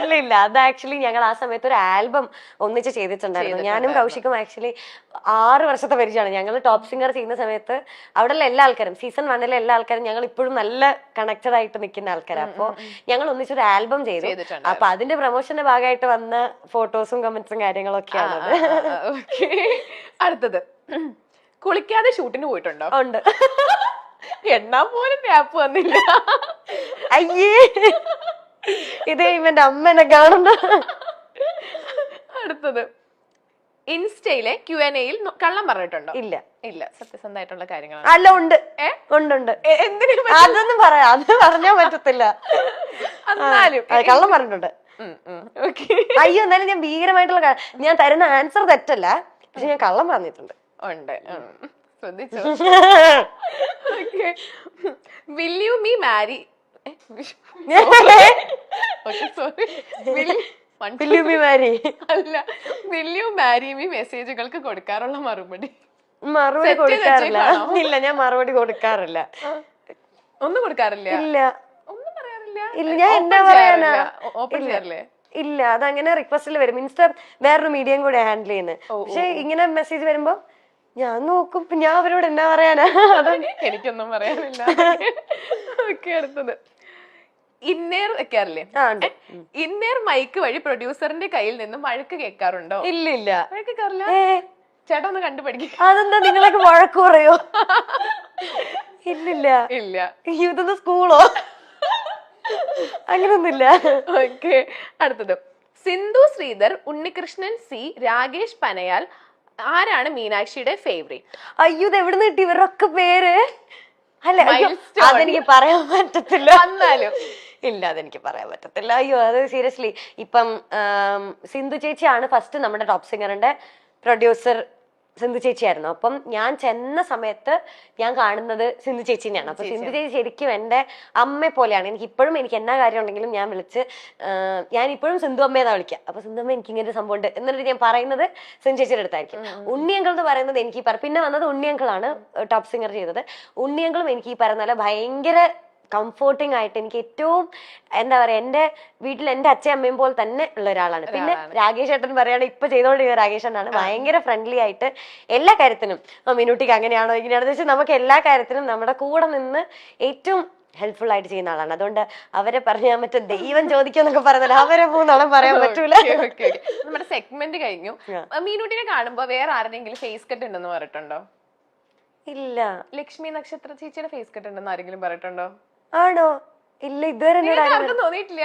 ഇല്ല ഇല്ല, അത് ആക്ച്വലി ഞങ്ങൾ ആ സമയത്ത് ഒരു ആൽബം ഒന്നിച്ച് ചെയ്തിട്ടുണ്ടായിരുന്നു. ഞാനും കൗശിക്കും ആക്ച്വലി 6 വർഷത്തെ പരിചയമാണ്. ഞങ്ങൾ ടോപ്പ് സിംഗർ ചെയ്യുന്ന സമയത്ത് അവിടെയുള്ള എല്ലാ ആൾക്കാരും, സീസൺ 1 എല്ലാ ആൾക്കാരും ഞങ്ങൾ ഇപ്പോഴും നല്ല കണക്റ്റഡ് ആയിട്ട് നിൽക്കുന്ന ആൾക്കാരാണ്. അപ്പൊ ഞങ്ങൾ ഒന്നിച്ചൊരു ആൽബം ചെയ്തു. അപ്പൊ അതിന്റെ പ്രൊമോഷന്റെ ഭാഗമായിട്ട് വന്ന ഫോട്ടോസും കമന്റ്സും കാര്യങ്ങളൊക്കെയാണ്. അടുത്തത്, കുളിക്കാതെ ഷൂട്ടിന് പോയിട്ടുണ്ടോ? ഉണ്ട്. എണ്ണാൻ പോലും ഗ്യാപ്പ് വന്നില്ല. അയ്യേ, ഇതേ ഇവന്റെ അമ്മനെ കാണുന്ന. അടുത്തത്, ഇൻസ്റ്റയിലെ Q&Aയിൽ കള്ളം പറഞ്ഞിട്ടുണ്ടോ? ഇല്ല ഇല്ല, സത്യസന്ധമായിട്ടുള്ള കാര്യങ്ങളാണ്. അല്ല, ഉണ്ട് ഉണ്ട്. എന്തിനും അതൊന്നും പറയാം, അത് പറഞ്ഞാൻ പറ്റത്തില്ല. എന്നാലും കള്ളം പറഞ്ഞിട്ടുണ്ട്. അയ്യോ, എന്നാലും ഞാൻ ഭീകരമായിട്ടുള്ള, ഞാൻ തരുന്ന ആൻസർ തെറ്റല്ല, പക്ഷെ ഞാൻ കള്ളം പറഞ്ഞിട്ടുണ്ട്. ഉണ്ട്, ശ്രദ്ധിച്ചോ? Will you me marry? അല്ല, will you marry me മെസ്സേജുകൾക്ക് കൊടുക്കാറുള്ള മറുപടി കൊടുക്കാറില്ല. ഇല്ല, ഞാൻ മറുപടി കൊടുക്കാറില്ല. ഒന്നും കൊടുക്കാറില്ല? ഇല്ല, ഒന്നും പറയാറില്ല. ഇല്ല, ഞാൻ എന്താ പറയാനാ? ഓപ്പൺ ചെയ്യാറില്ലേ? ഇല്ല, അതങ്ങനെ റിക്വസ്റ്റിൽ വരും. ഇൻസ്റ്റ വേറൊരു മീഡിയം കൂടെ ഹാൻഡിൽ ചെയ്യുന്നത്. പക്ഷെ ഇങ്ങനെ മെസ്സേജ് വരുമ്പോ ഞാൻ നോക്കും. ഞാൻ അവരോട് എന്നാ പറയാനാ? എനിക്കൊന്നും പറയാനില്ല. ഓക്കെ, അടുത്തത്, ഇന്നേർ വെക്കാറില്ലേ? ഇന്നേർ മൈക്ക് വഴി പ്രൊഡ്യൂസറിന്റെ കയ്യിൽ നിന്ന് വഴക്ക് കേൾക്കാറുണ്ടോ? ഇല്ല ഇല്ല, വഴക്ക് കേൾക്കാറില്ല. ചേട്ടാ ഒന്ന് കണ്ടുപഠിക്കും. അതെന്താ, നിങ്ങളൊക്കെ വഴക്ക് പറയോ? ഇല്ലില്ല ഇല്ല. ഇതൊന്ന് സ്കൂളോ? അങ്ങനൊന്നുമില്ല. ഓക്കെ, അടുത്തത്, സിന്ധു ശ്രീധർ, ഉണ്ണികൃഷ്ണൻ സി, രാകേഷ് പനയാൽ, ആരാണ് മീനാക്ഷിയുടെ ഫേവറേറ്റ്? അയ്യോ, ഇത് എവിടെ നിന്ന് കിട്ടി ഇവരൊക്കെ പേര്? അല്ല, അതെനിക്ക് പറയാൻ പറ്റത്തില്ല. എന്നാലും ഇല്ല, അതെനിക്ക് പറയാൻ പറ്റത്തില്ല. അയ്യോ, അത് സീരിയസ്ലി. ഇപ്പം സിന്ധു ചേച്ചിയാണ് ഫസ്റ്റ് നമ്മുടെ ടോപ്പ് സിംഗറിന്റെ പ്രൊഡ്യൂസർ. സിന്ധു ചേച്ചിയായിരുന്നു. അപ്പം ഞാൻ ചെന്ന സമയത്ത് ഞാൻ കാണുന്നത് സിന്ധു ചേച്ചിനെയാണ്. അപ്പൊ സിന്ധു ചേച്ചി ശരിക്കും എന്റെ അമ്മയെ പോലെയാണ്. എനിക്ക് ഇപ്പോഴും, എനിക്ക് എന്നാ കാര്യം ഉണ്ടെങ്കിലും ഞാൻ വിളിച്ച്, ഞാൻ ഇപ്പോഴും സിന്ധു അമ്മയെന്നാ വിളിക്കുക. അപ്പൊ സിന്ധു അമ്മ, എനിക്ക് ഇങ്ങനെ ഒരു സംഭവം ഉണ്ട് എന്നിട്ട് ഞാൻ പറയുന്നത് സിന്ധു ചേച്ചിയുടെ അടുത്തായിരിക്കും. ഉണ്ണിയങ്കൾ എന്ന് പറയുന്നത് എനിക്ക് പിന്നെ വന്നത് ഉണ്ണിയങ്കളാണ് ടോപ്പ് സിംഗർ ചെയ്തത്. ഉണ്ണിയങ്കളും എനിക്ക് ഈ പറയുന്ന പോലെ ഭയങ്കര കംഫോർട്ടിങ് ആയിട്ട്, എനിക്ക് ഏറ്റവും എന്താ പറയാ, എന്റെ വീട്ടിൽ എന്റെ അച്ഛയും അമ്മയും പോലെ തന്നെ ഉള്ള ഒരാളാണ്. പിന്നെ രാകേഷ് ഏട്ടൻ പറയാണ്, ഇപ്പൊ ചെയ്തോണ്ടിരിക്കുന്ന രാകേഷ് ഏട്ടനാണ്. ഭയങ്കര ഫ്രണ്ട്ലി ആയിട്ട് എല്ലാ കാര്യത്തിനും, മിനുട്ടിക്ക് അങ്ങനെയാണോ ഇങ്ങനെയാണെന്ന് വെച്ചാൽ നമുക്ക് എല്ലാ കാര്യത്തിനും നമ്മുടെ കൂടെ നിന്ന് ഏറ്റവും ഹെൽപ്ഫുൾ ആയിട്ട് ചെയ്യുന്ന ആളാണ്. അതുകൊണ്ട് അവരെ പറഞ്ഞാൽ മറ്റേ ദൈവം ചോദിക്കാന്നൊക്കെ പറയുന്നത്, അവരെ മൂന്നോളം പറയാൻ പറ്റൂല. നമ്മുടെ സെഗ്മെന്റ് കഴിഞ്ഞു. മീനുട്ടിനെ കാണുമ്പോ വേറെ ആരുടെങ്കിലും ഫേസ് കട്ട് ഉണ്ടെന്ന് പറഞ്ഞിട്ടുണ്ടോ? ഇല്ല. ലക്ഷ്മി നക്ഷത്ര ചേച്ചിയുടെ ഫേസ് കട്ട് ഉണ്ടെന്ന് ആരെങ്കിലും പറഞ്ഞിട്ടുണ്ടോ? ആണോ? ഇല്ല, ഇതുവരെ തോന്നിയിട്ടില്ല.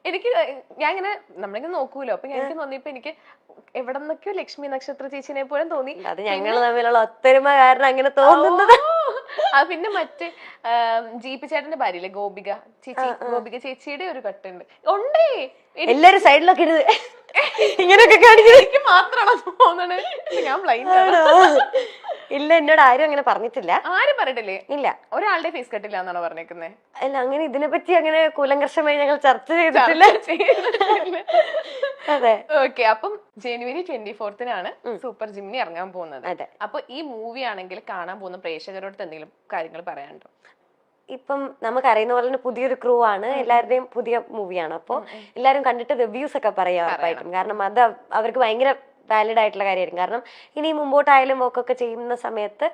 എനിക്ക്, ഞാൻ ഇങ്ങനെ നമ്മളിങ്ങനെ നോക്കൂലോ, അപ്പൊ എനിക്ക് തോന്നിയപ്പോ എനിക്ക് എവിടെ നിന്നൊക്കെയോ ലക്ഷ്മി നക്ഷത്ര ചേച്ചിനെ പോലും തോന്നി. അത് ഞങ്ങൾ തമ്മിലുള്ള ഒത്തൊരുമ കാരണം അങ്ങനെ തോന്നുന്നത്. പിന്നെ മറ്റേ ജീപി ചേട്ടന്റെ ഭാര്യയില്ലേ ഗോപിക ചേച്ചി, ഗോപിക ചേച്ചിയുടെ ഒരു കട്ടുണ്ട്. ഉണ്ടേ, എല്ലാരും സൈഡിലൊക്കെ ഇരുന്ന് ഇങ്ങനെയൊക്കെ കാണിക്കുന്നത് എനിക്ക് മാത്രമാണോ തോന്നണേ? ഞാൻ ബ്ലൈൻഡ് ആണോ? ഇല്ല, എന്നോട് ആരും അങ്ങനെ പറഞ്ഞിട്ടില്ല. ആരും പറഞ്ഞിട്ടില്ലേ? ഇല്ല, ഒരാളുടെ ഫേസ് കട്ടില്ല എന്നാണോ പറഞ്ഞേക്കുന്നത്? അല്ല, അങ്ങനെ ഇതിനെപ്പറ്റി അങ്ങനെ കൂലങ്കർഷമായി ഞങ്ങൾ ചർച്ച ചെയ്തിട്ടില്ല. അതെ. ഓക്കെ, അപ്പം ജനുവരി 24-നാണ് സൂപ്പർ ജിമ്നി ഇറങ്ങാൻ പോകുന്നത്. അതെ. അപ്പൊ ഈ മൂവി ആണെങ്കിൽ കാണാൻ പോകുന്ന പ്രേക്ഷകരോട് എന്തെങ്കിലും കാര്യങ്ങൾ പറയാനുണ്ടോ? ഇപ്പം നമുക്കറിയുന്ന പോലെ പുതിയൊരു ക്രൂ ആണ്, എല്ലാവരുടെയും പുതിയ മൂവിയാണ്. അപ്പോൾ എല്ലാവരും കണ്ടിട്ട് റിവ്യൂസ് ഒക്കെ പറയാം ഉറപ്പായിട്ടും. കാരണം അത് അവർക്ക് ഭയങ്കര വാലിഡ് ആയിട്ടുള്ള കാര്യമായിരിക്കും. കാരണം ഇനി മുമ്പോട്ടായാലും വർക്കൊക്കെ ചെയ്യുന്ന സമയത്ത്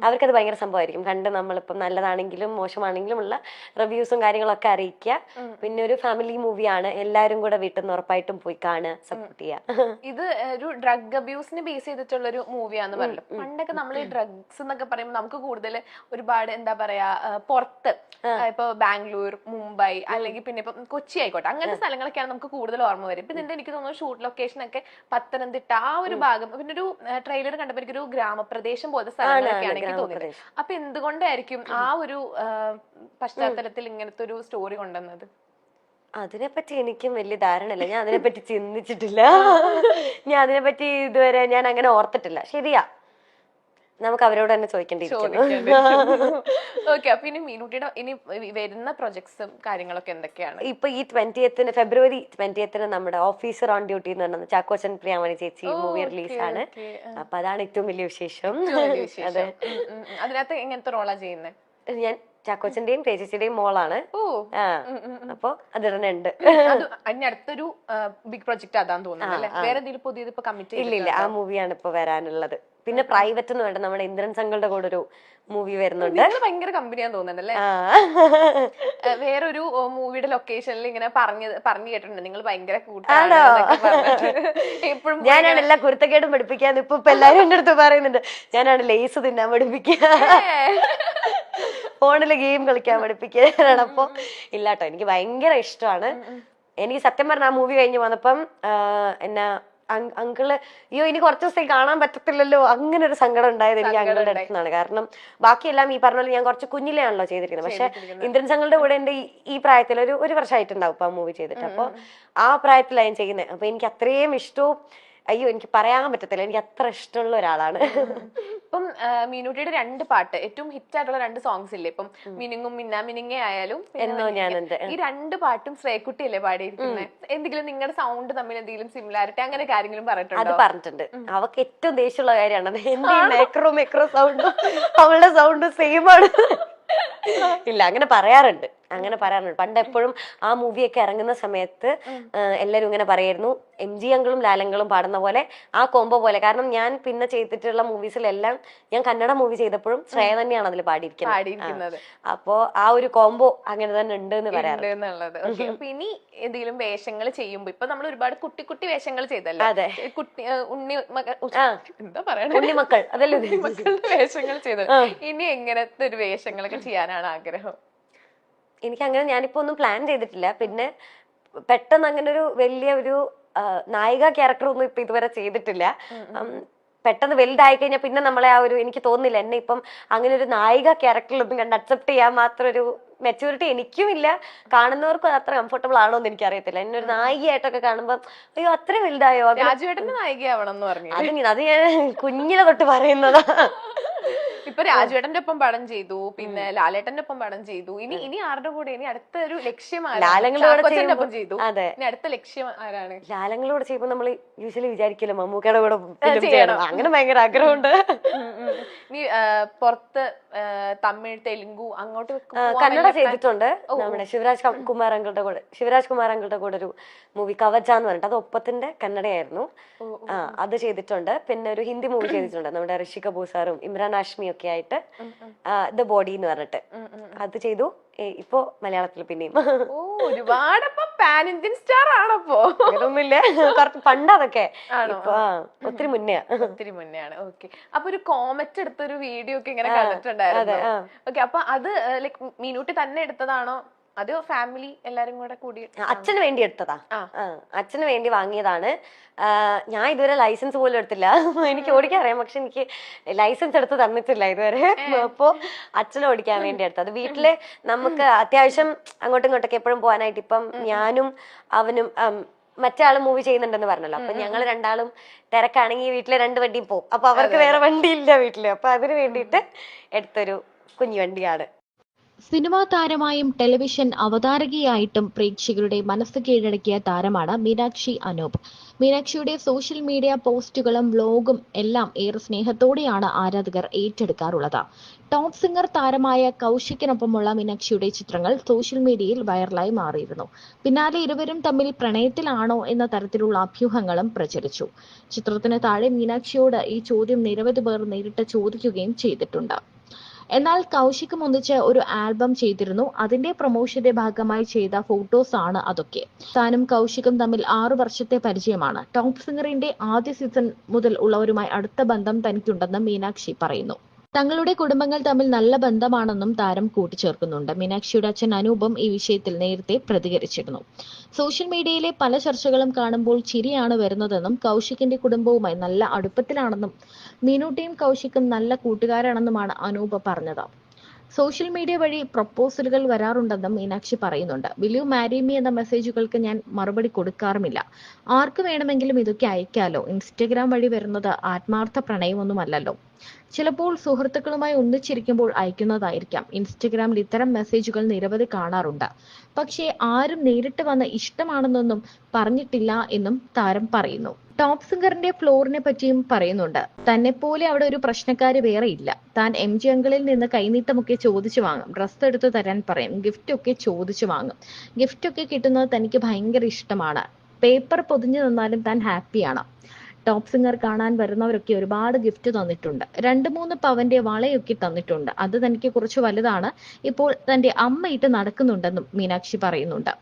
അവർക്കത് ഭയങ്കര സംഭവമായിരിക്കും. കണ്ട് നമ്മളിപ്പം നല്ലതാണെങ്കിലും മോശമാണെങ്കിലും ഉള്ള റിവ്യൂസും കാര്യങ്ങളൊക്കെ അറിയിക്കുക. പിന്നെ ഒരു ഫാമിലി മൂവിയാണ്, എല്ലാവരും കൂടെ വീട്ടിൽ നിന്ന് ഉറപ്പായിട്ടും പോയി കാണുക, സപ്പോർട്ട് ചെയ്യുക. ഇത് ഒരു ഡ്രഗ് അബ്യൂസിനെ ബേസ് ചെയ്തിട്ടുള്ള ഒരു മൂവിയാന്ന് പറഞ്ഞു. പണ്ടൊക്കെ നമ്മൾ ഈ ഡ്രഗ്സ് എന്നൊക്കെ പറയുമ്പോൾ നമുക്ക് കൂടുതൽ ഒരുപാട് എന്താ പറയാ, പുറത്ത് ഇപ്പൊ ബാംഗ്ലൂർ, മുംബൈ, അല്ലെങ്കിൽ പിന്നെ ഇപ്പൊ കൊച്ചി ആയിക്കോട്ടെ, അങ്ങനത്തെ സ്ഥലങ്ങളൊക്കെയാണ് നമുക്ക് കൂടുതൽ ഓർമ്മ വരും. ഇപ്പൊ ഇതിന്റെ എനിക്ക് തോന്നുന്നു ഷൂട്ട് ലൊക്കേഷൻ ഒക്കെ പത്തനംതിട്ട ആ ഒരു ഭാഗം. പിന്നെ ഒരു ട്രെയിലർ കണ്ടപ്പോൾ എനിക്കൊരു ഗ്രാമപ്രദേശം പോലത്തെ സ്ഥലങ്ങളൊക്കെയാണ് എനിക്ക് തോന്നിയത്. അപ്പൊ എന്തുകൊണ്ടായിരിക്കും ആ ഒരു പശ്ചാത്തലത്തിൽ ഇങ്ങനത്തെ ഒരു സ്റ്റോറി കൊണ്ടുവന്നത്? അതിനെപ്പറ്റി എനിക്കും വലിയ ധാരണയില്ല. ഞാൻ അതിനെപ്പറ്റി ചിന്തിച്ചിട്ടില്ല. ഞാൻ അതിനെപ്പറ്റി ഇതുവരെ ഞാൻ അങ്ങനെ ഓർത്തിട്ടില്ല. ശരിയാ, നമുക്ക് അവരോട് തന്നെ ചോദിക്കേണ്ടിയിരിക്കുന്നു. ഓക്കെ, അപ്പൊ ഇനി മീനുട്ടിയുടെ ഇനി വരുന്ന പ്രൊജക്ട്സും കാര്യങ്ങളൊക്കെ എന്തൊക്കെയാണ്? ഇപ്പൊ ഈ 20th ഫെബ്രുവരി 20th നമ്മുടെ ഓഫീസർ ഓൺ ഡ്യൂട്ടി എന്ന് പറഞ്ഞ ചാക്കോച്ചൻ പ്രിയാമണി ചേച്ചി മൂവി റിലീസാണ്. അപ്പൊ അതാണ് ഏറ്റവും വലിയ വിശേഷം. അതെ. അതിനകത്ത് എങ്ങനത്തെ റോളാ ചെയ്യുന്നത്? ഞാൻ ചാക്കോച്ചന്റെയും ചേച്ചിയുടെയും മോളാണ്. ഓ ആ അപ്പൊ അതിടനുണ്ട്. അത് അതിന് അടുത്തൊരു ബിഗ് പ്രൊജക്ട് അതാന്ന് തോന്നുന്നു അല്ലെ? വേറെ എന്തെങ്കിലും പുതിയത് ഇപ്പൊ കമ്മിറ്റ് ഇല്ലില്ല, ആ മൂവിയാണ് ഇപ്പൊ വരാനുള്ളത്. പിന്നെ പ്രൈവറ്റ് എന്ന് വേണ്ട നമ്മുടെ ഇന്ദ്രൻ സംഘളുടെ കൂടെ ഒരു മൂവി വരുന്നുണ്ട്. ഭയങ്കര കമ്പനിയാന്ന് തോന്നുന്നുണ്ട് ആ വേറൊരു മൂവിയുടെ ലൊക്കേഷനിൽ ഇങ്ങനെ പറഞ്ഞു കേട്ടിട്ടുണ്ട് നിങ്ങൾ ഭയങ്കര കൂട്ടാണ് എപ്പോഴും. ഞാനാണ് എല്ലാ കുരുത്തക്കേടും പഠിപ്പിക്കാന്ന് ഇപ്പൊ എല്ലാരും എന്റെ അടുത്ത് പറയുന്നുണ്ട്. ഞാനാണ് ലേസ് തിന്നാൻ പഠിപ്പിക്കുക, ഫോണില് ഗെയിം കളിക്കാൻ പഠിപ്പിക്കാനാണ്. അപ്പൊ ഇല്ലാട്ടോ, എനിക്ക് ഭയങ്കര ഇഷ്ടമാണ്. എനിക്ക് സത്യം പറഞ്ഞ ആ മൂവി കഴിഞ്ഞ് വന്നപ്പം എന്നാ അങ്കിള് അയ്യോ ഇനി കുറച്ച് ദിവസം കാണാൻ പറ്റത്തില്ലല്ലോ, അങ്ങനെ ഒരു സങ്കടം ഉണ്ടായത് എനിക്ക് അങ്കിളുടെ അടുത്തുനിന്നാണ്. കാരണം ബാക്കിയെല്ലാം ഈ പറഞ്ഞ പോലെ ഞാൻ കുറച്ച് കുഞ്ഞിലെയാണല്ലോ ചെയ്തിരിക്കുന്നത്. പക്ഷെ ഇന്ദ്രൻ സംഘളുടെ കൂടെ എന്റെ ഈ പ്രായത്തിൽ ഒരു വർഷമായിട്ടുണ്ടാവും ഇപ്പൊ ആ മൂവി ചെയ്തിട്ട്. അപ്പൊ ആ പ്രായത്തിലാണ് ഞാൻ ചെയ്യുന്നത്. അപ്പൊ എനിക്ക് അത്രയും ഇഷ്ടവും, അയ്യോ എനിക്ക് പറയാൻ പറ്റത്തില്ല, എനിക്ക് അത്ര ഇഷ്ടമുള്ള ഒരാളാണ്. ഇപ്പം മീനൂട്ടിയുടെ 2 പാട്ട് ഏറ്റവും ഹിറ്റ് ആയിട്ടുള്ള 2 സോങ്സ് ഇല്ലേ? ഇപ്പം മിനുങ്ങും മിന്നാ മിനുങ്ങേ ആയാലും എന്നോ ഞാനെന്ത്, ഈ 2 പാട്ടും ശ്രേയക്കുട്ടി അല്ലേ പാടിയിരിക്കുന്നത്? എന്തെങ്കിലും നിങ്ങളുടെ സൗണ്ട് തമ്മിൽ എന്തെങ്കിലും സിമിലാരിറ്റി അങ്ങനെ കാര്യങ്ങളും പറഞ്ഞിട്ടുണ്ടോ? അത് പറഞ്ഞിട്ടുണ്ട്. അവക്ക് ഏറ്റവും ദേഷ്യമുള്ള കാര്യമാണ് എന്റെ മെക്രോ സൗണ്ട്, അവളുടെ സൗണ്ട് സെയിം ആണ്. ഇല്ല, അങ്ങനെ പറയാറുണ്ട്. പണ്ട് എപ്പോഴും ആ മൂവിയൊക്കെ ഇറങ്ങുന്ന സമയത്ത് എല്ലാരും ഇങ്ങനെ പറയായിരുന്നു, MG അങ്കിളും ലാലങ്ങളും പാടുന്ന പോലെ ആ കോംബോ പോലെ. കാരണം ഞാൻ പിന്നെ ചെയ്തിട്ടുള്ള മൂവീസിലെല്ലാം ഞാൻ കന്നഡ മൂവി ചെയ്തപ്പോഴും ശ്രേയ തന്നെയാണ് അതിൽ പാടിയിരിക്കുന്നത്. അപ്പോ ആ ഒരു കോംബോ അങ്ങനെ തന്നെ ഉണ്ട് എന്ന് പറയാറുള്ളത്. അപ്പൊ ഇനി എന്തെങ്കിലും വേഷങ്ങൾ ചെയ്യുമ്പോ ഇപ്പൊ നമ്മൾ ഒരുപാട് കുട്ടി കുട്ടി വേഷങ്ങൾ ചെയ്തല്ലോ. അതെ, കുട്ടി എന്താ പറയണ ഉണ്ണിമക്കൾ, അതല്ലേ ഉണ്ണിമക്കളുടെ വേഷങ്ങൾ ചെയ്തത്. ഇനി എങ്ങനത്തെ ഒരു വേഷങ്ങളൊക്കെ ചെയ്യാനാണ് ആഗ്രഹം? എനിക്കങ്ങനെ ഞാനിപ്പോ ഒന്നും പ്ലാൻ ചെയ്തിട്ടില്ല. പിന്നെ പെട്ടെന്ന് അങ്ങനെ ഒരു വലിയ ഒരു നായിക ക്യാരക്ടർ ഒന്നും ഇപ്പൊ ഇതുവരെ ചെയ്തിട്ടില്ല. പെട്ടെന്ന് വലുതായി കഴിഞ്ഞാൽ പിന്നെ നമ്മളെ ആ ഒരു, എനിക്ക് തോന്നുന്നില്ല എന്നെ ഇപ്പം അങ്ങനെ ഒരു നായിക ക്യാരക്ടറിലൊന്നും കണ്ട് അക്സെപ്റ്റ് ചെയ്യാൻ മാത്രം ഒരു മെച്യൂരിറ്റി എനിക്കും ഇല്ല, കാണുന്നവർക്കും അത്ര കംഫർട്ടബിൾ ആണോ എന്ന് എനിക്ക് അറിയത്തില്ല. എന്നെ ഒരു നായികയായിട്ടൊക്കെ കാണുമ്പോ അയ്യോ അത്ര വലുതായോ, രാജുവേട്ടന്റെ നായികയാവണം എന്ന് പറഞ്ഞു. അത് ഞാൻ കുഞ്ഞിനെ തൊട്ട് പറയുന്നതാ. ഇപ്പൊ രാജുവേട്ടന്റെ ഒപ്പം പടം ചെയ്തു, പിന്നെ ലാലേട്ടന്റെ ഒപ്പം പടം ചെയ്തു. ഇനി ആരുടെ കൂടെ? ഇനി അടുത്ത ഒരു ലക്ഷ്യം ലാലങ്ങളോടൊപ്പം ചെയ്തു. അതെ, ഇനി അടുത്ത ലക്ഷ്യം ആരാണ്? ലാലങ്ങളോട് ചെയ്യുമ്പോ നമ്മൾ യൂഷ്വലി വിചാരിക്കില്ല മമ്മൂക്കയുടെ കൂടെ ചെയ്യണം, അങ്ങനെ ഭയങ്കര ആഗ്രഹമുണ്ട്. നീ പുറത്ത് തമിഴ്, തെലുങ്കു അങ്ങോട്ട് കന്നഡ ചെയ്തിട്ടുണ്ട്. നമ്മുടെ ശിവരാജ് കുമാർ അങ്കിളുടെ കൂടെ ഒരു മൂവി കവച എന്ന് പറഞ്ഞിട്ട്, അത് ഒപ്പത്തിന്റെ കന്നഡയായിരുന്നു. അത് ചെയ്തിട്ടുണ്ട്. പിന്നെ ഒരു ഹിന്ദി മൂവി ചെയ്തിട്ടുണ്ട്, നമ്മുടെ ഋഷി കപൂർ സാറും ഇമ്രാൻ ഹാഷ്മി ഒക്കെ ആയിട്ട്, ദ ബോഡി എന്ന് പറഞ്ഞിട്ട് അത് ചെയ്തു. ഇപ്പൊ മലയാളത്തിൽ പിന്നെയും ഒരുപാട് പാൻ ഇന്ത്യൻ സ്റ്റാർ ആണപ്പോ. അങ്ങനൊന്നുമില്ല, കുറച്ച് പണ്ട് അതൊക്കെ, ഒത്തിരി മുന്നെയാണ്. ഓക്കെ, അപ്പൊ ഒരു കോമറ്റ് എടുത്തൊരു വീഡിയോ ഒക്കെ ഇങ്ങനെ കണ്ടിട്ടുണ്ടായിരുന്നു. ഓക്കെ, അപ്പൊ അത് ലൈക് മീനൂട്ടി തന്നെ എടുത്തതാണോ അതോ ഫാമിലി എല്ലാരും കൂടെ കൂടി? അച്ഛന് വേണ്ടി എടുത്തതാ, അച്ഛന് വേണ്ടി വാങ്ങിയതാണ്. ഞാൻ ഇതുവരെ ലൈസൻസ് പോലും എടുത്തില്ല. എനിക്ക് ഓടിക്കാൻ അറിയാം, പക്ഷെ എനിക്ക് ലൈസൻസ് എടുത്ത് തന്നിട്ടില്ല ഇതുവരെ. അപ്പോ അച്ഛനെ ഓടിക്കാൻ വേണ്ടി എടുത്തത്. വീട്ടില് നമുക്ക് അത്യാവശ്യം അങ്ങോട്ടും ഇങ്ങോട്ടൊക്കെ എപ്പോഴും പോകാനായിട്ട്, ഇപ്പം ഞാനും അവനും മറ്റേ ആള് മൂവി ചെയ്യുന്നുണ്ടെന്ന് പറഞ്ഞല്ലോ, അപ്പൊ ഞങ്ങൾ രണ്ടാളും തിരക്കാണെങ്കിൽ വീട്ടിലെ 2 വണ്ടിയും പോകും. അപ്പൊ അവർക്ക് വേറെ വണ്ടി ഇല്ല വീട്ടില്. അപ്പൊ അതിന് വേണ്ടിയിട്ട് എടുത്തൊരു കുഞ്ഞു വണ്ടിയാണ്. സിനിമാ താരമായും ടെലിവിഷൻ അവതാരകയായിട്ടും പ്രേക്ഷകരുടെ മനസ്സ് കീഴടക്കിയ താരമാണ് മീനാക്ഷി അനൂപ്. മീനാക്ഷിയുടെ സോഷ്യൽ മീഡിയ പോസ്റ്റുകളും വ്ലോഗും എല്ലാം ഏറെ സ്നേഹത്തോടെയാണ് ആരാധകർ ഏറ്റെടുക്കാറുള്ളത്. ടോപ്പ് സിംഗർ താരമായ കൗശിക്കിനൊപ്പമുള്ള മീനാക്ഷിയുടെ ചിത്രങ്ങൾ സോഷ്യൽ മീഡിയയിൽ വൈറലായി മാറിയിരുന്നു. പിന്നാലെ ഇരുവരും തമ്മിൽ പ്രണയത്തിലാണോ എന്ന തരത്തിലുള്ള അഭ്യൂഹങ്ങളും പ്രചരിച്ചു. ചിത്രത്തിന് താഴെ മീനാക്ഷിയോട് ഈ ചോദ്യം നിരവധി പേർ നേരിട്ട് ചോദിക്കുകയും ചെയ്തിട്ടുണ്ട്. എന്നാൽ കൗശിക്കും ഒന്നിച്ച് ഒരു ആൽബം ചെയ്തിരുന്നു. അതിന്റെ പ്രൊമോഷന്റെ ഭാഗമായി ചെയ്ത ഫോട്ടോസ് ആണ് അതൊക്കെ. താനും കൗശിക്കും തമ്മിൽ 6 വർഷത്തെ പരിചയമാണ്. ടോപ്പ് സിംഗറിന്റെ ആദ്യ സീസൺ മുതൽ ഉള്ളവരുമായി അടുത്ത ബന്ധം തനിക്കുണ്ടെന്ന് മീനാക്ഷി പറയുന്നു. തങ്ങളുടെ കുടുംബങ്ങൾ തമ്മിൽ നല്ല ബന്ധമാണെന്നും താരം കൂട്ടിച്ചേർക്കുന്നുണ്ട്. മീനാക്ഷിയുടെ അച്ഛൻ അനൂപും ഈ വിഷയത്തിൽ നേരത്തെ പ്രതികരിച്ചിരുന്നു. സോഷ്യൽ മീഡിയയിലെ പല ചർച്ചകളും കാണുമ്പോൾ ചിരിയാണ് വരുന്നതെന്നും കൗശിക്കിന്റെ കുടുംബവുമായി നല്ല അടുപ്പത്തിലാണെന്നും മീനൂട്ടിയും കൗശിക്കും നല്ല കൂട്ടുകാരാണെന്നുമാണ് അനൂപ് പറഞ്ഞത്. സോഷ്യൽ മീഡിയ വഴി പ്രപ്പോസലുകൾ വരാറുണ്ടെന്നും മീനാക്ഷി പറയുന്നുണ്ട്. വിൽ യു മാരി മീ എന്ന മെസ്സേജുകൾക്ക് ഞാൻ മറുപടി കൊടുക്കാറുമില്ല. ആർക്ക് വേണമെങ്കിലും ഇതൊക്കെ അയക്കാലോ. ഇൻസ്റ്റഗ്രാം വഴി വരുന്നത് ആത്മാർത്ഥ പ്രണയമൊന്നുമല്ലല്ലോ. ചിലപ്പോൾ സുഹൃത്തുക്കളുമായി ഒന്നിച്ചിരിക്കുമ്പോൾ അയക്കുന്നതായിരിക്കാം. ഇൻസ്റ്റഗ്രാമിൽ ഇത്തരം മെസ്സേജുകൾ നിരവധി കാണാറുണ്ട്. പക്ഷേ ആരും നേരിട്ട് വന്ന് ഇഷ്ടമാണെന്നൊന്നും പറഞ്ഞിട്ടില്ല എന്നും താരം പറയുന്നു. ടോപ്പ് സിംഗറിന്റെ ഫ്ലോറിനെ പറ്റിയും പറയുന്നുണ്ട്. തന്നെ പോലെ അവിടെ ഒരു പ്രശ്നക്കാര് വേറെ ഇല്ല. താൻ MG അങ്കിളിൽ നിന്ന് കൈനീട്ടമൊക്കെ ചോദിച്ചു വാങ്ങും, ഡ്രസ്സ് എടുത്ത് തരാൻ പറയും, ഗിഫ്റ്റ് ഒക്കെ ചോദിച്ചു വാങ്ങും. ഗിഫ്റ്റ് ഒക്കെ കിട്ടുന്നത് തനിക്ക് ഭയങ്കര ഇഷ്ടമാണ്. പേപ്പർ പൊതിഞ്ഞു തന്നാലും താൻ ഹാപ്പിയാണ്. ടോപ്പ് സിംഗർ കാണാൻ വരുന്നവരൊക്കെ ഒരുപാട് ഗിഫ്റ്റ് തന്നിട്ടുണ്ട്. 2-3 പവന്റെ വളയൊക്കെ തന്നിട്ടുണ്ട്. അത് തനിക്ക് കുറച്ച് വലുതാണ്. ഇപ്പോൾ തന്റെ അമ്മ ഇട്ട് നടക്കുന്നുണ്ടെന്നും മീനാക്ഷി പറയുന്നുണ്ട്.